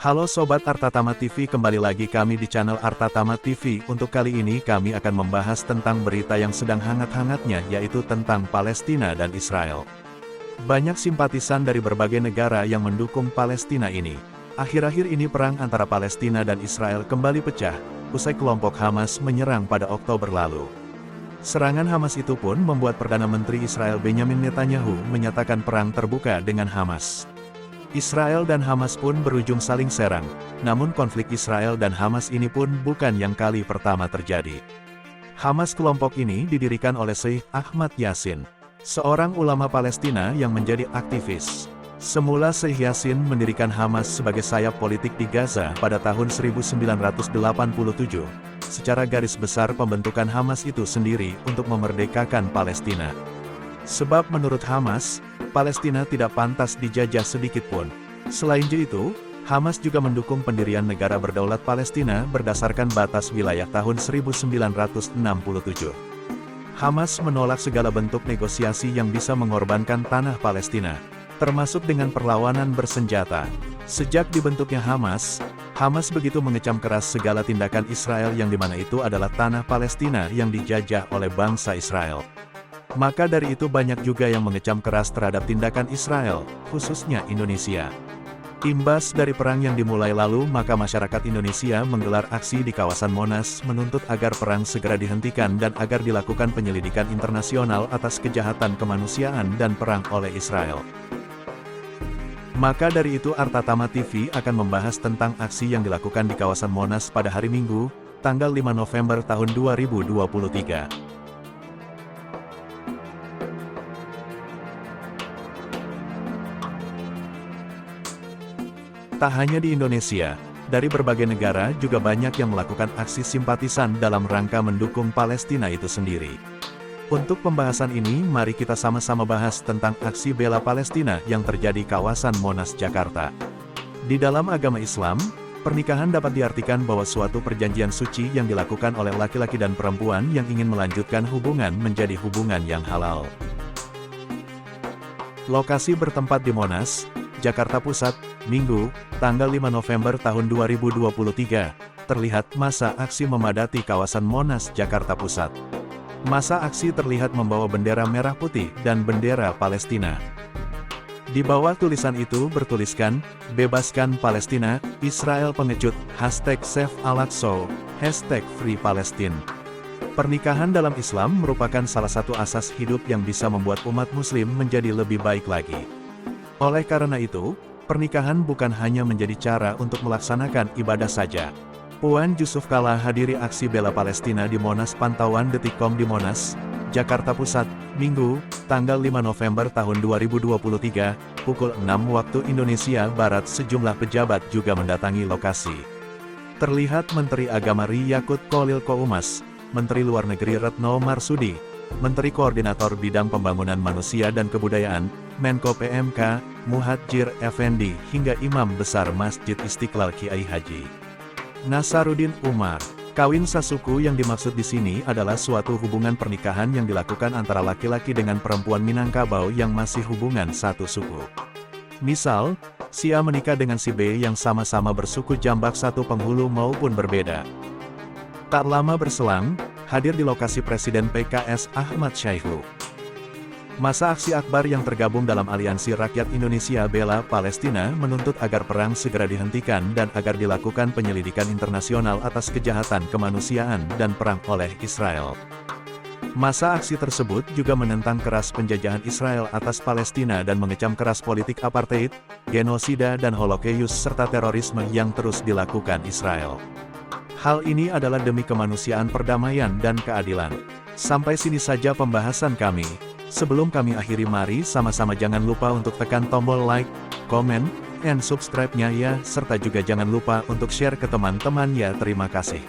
Halo Sobat Artatama TV, kembali lagi kami di channel Artatama TV. Untuk kali ini kami akan membahas tentang berita yang sedang hangat-hangatnya, yaitu tentang Palestina dan Israel. Banyak simpatisan dari berbagai negara yang mendukung Palestina ini. Akhir-akhir ini perang antara Palestina dan Israel kembali pecah, usai kelompok Hamas menyerang pada Oktober lalu. Serangan Hamas itu pun membuat Perdana Menteri Israel Benjamin Netanyahu menyatakan perang terbuka dengan Hamas. Israel dan Hamas pun berujung saling serang, namun konflik Israel dan Hamas ini pun bukan yang kali pertama terjadi. Hamas kelompok ini didirikan oleh Syekh Ahmad Yassin, seorang ulama Palestina yang menjadi aktivis. Semula Syekh Yassin mendirikan Hamas sebagai sayap politik di Gaza pada tahun 1987. Secara garis besar pembentukan Hamas itu sendiri untuk memerdekakan Palestina. Sebab menurut Hamas, Palestina tidak pantas dijajah sedikitpun. Selain itu, Hamas juga mendukung pendirian negara berdaulat Palestina berdasarkan batas wilayah tahun 1967. Hamas menolak segala bentuk negosiasi yang bisa mengorbankan tanah Palestina, termasuk dengan perlawanan bersenjata. Sejak dibentuknya Hamas begitu mengecam keras segala tindakan Israel yang dimana itu adalah tanah Palestina yang dijajah oleh bangsa Israel. Maka dari itu banyak juga yang mengecam keras terhadap tindakan Israel, khususnya Indonesia. Imbas dari perang yang dimulai lalu, maka masyarakat Indonesia menggelar aksi di kawasan Monas menuntut agar perang segera dihentikan dan agar dilakukan penyelidikan internasional atas kejahatan kemanusiaan dan perang oleh Israel. Maka dari itu Artatama TV akan membahas tentang aksi yang dilakukan di kawasan Monas pada hari Minggu, tanggal 5 November tahun 2023. Tak hanya di Indonesia, dari berbagai negara juga banyak yang melakukan aksi simpatisan dalam rangka mendukung Palestina itu sendiri. Untuk pembahasan ini, mari kita sama-sama bahas tentang aksi bela Palestina yang terjadi di kawasan Monas, Jakarta. Di dalam agama Islam, pernikahan dapat diartikan bahwa suatu perjanjian suci yang dilakukan oleh laki-laki dan perempuan yang ingin melanjutkan hubungan menjadi hubungan yang halal. Lokasi bertempat di Monas, Jakarta Pusat, Minggu, tanggal 5 November tahun 2023, terlihat massa aksi memadati kawasan Monas, Jakarta Pusat. Massa aksi terlihat membawa bendera merah putih dan bendera Palestina. Di bawah tulisan itu bertuliskan, "Bebaskan Palestina, Israel pengecut, #Save Al-Aqsa, #Free Palestine." Pernikahan dalam Islam merupakan salah satu asas hidup yang bisa membuat umat muslim menjadi lebih baik lagi. Oleh karena itu, pernikahan bukan hanya menjadi cara untuk melaksanakan ibadah saja. Puan Yusuf Kala hadiri aksi bela Palestina di Monas. Pantauan Detikcom di Monas, Jakarta Pusat, Minggu, tanggal 5 November tahun 2023, pukul 6 waktu Indonesia Barat. Sejumlah pejabat juga mendatangi lokasi. Terlihat Menteri Agama Ri Yakut Khalil Qoumas, Menteri Luar Negeri Retno Marsudi, Menteri Koordinator Bidang Pembangunan Manusia dan Kebudayaan, Menko PMK, Muhadjir Effendi, hingga Imam Besar Masjid Istiqlal Kiai Haji Nasaruddin Umar. Kawin sasuku yang dimaksud di sini adalah suatu hubungan pernikahan yang dilakukan antara laki-laki dengan perempuan Minangkabau yang masih hubungan satu suku. Misal, si A menikah dengan si B yang sama-sama bersuku Jambak satu penghulu maupun berbeda. Tak lama berselang, hadir di lokasi Presiden PKS Ahmad Syaihu. Massa aksi akbar yang tergabung dalam Aliansi Rakyat Indonesia Bela Palestina menuntut agar perang segera dihentikan dan agar dilakukan penyelidikan internasional atas kejahatan kemanusiaan dan perang oleh Israel. Massa aksi tersebut juga menentang keras penjajahan Israel atas Palestina dan mengecam keras politik apartheid, genosida dan holocaust serta terorisme yang terus dilakukan Israel. Hal ini adalah demi kemanusiaan, perdamaian dan keadilan. Sampai sini saja pembahasan kami. Sebelum kami akhiri, mari sama-sama jangan lupa untuk tekan tombol like, komen, and subscribe-nya ya, serta juga jangan lupa untuk share ke teman-teman ya. Terima kasih.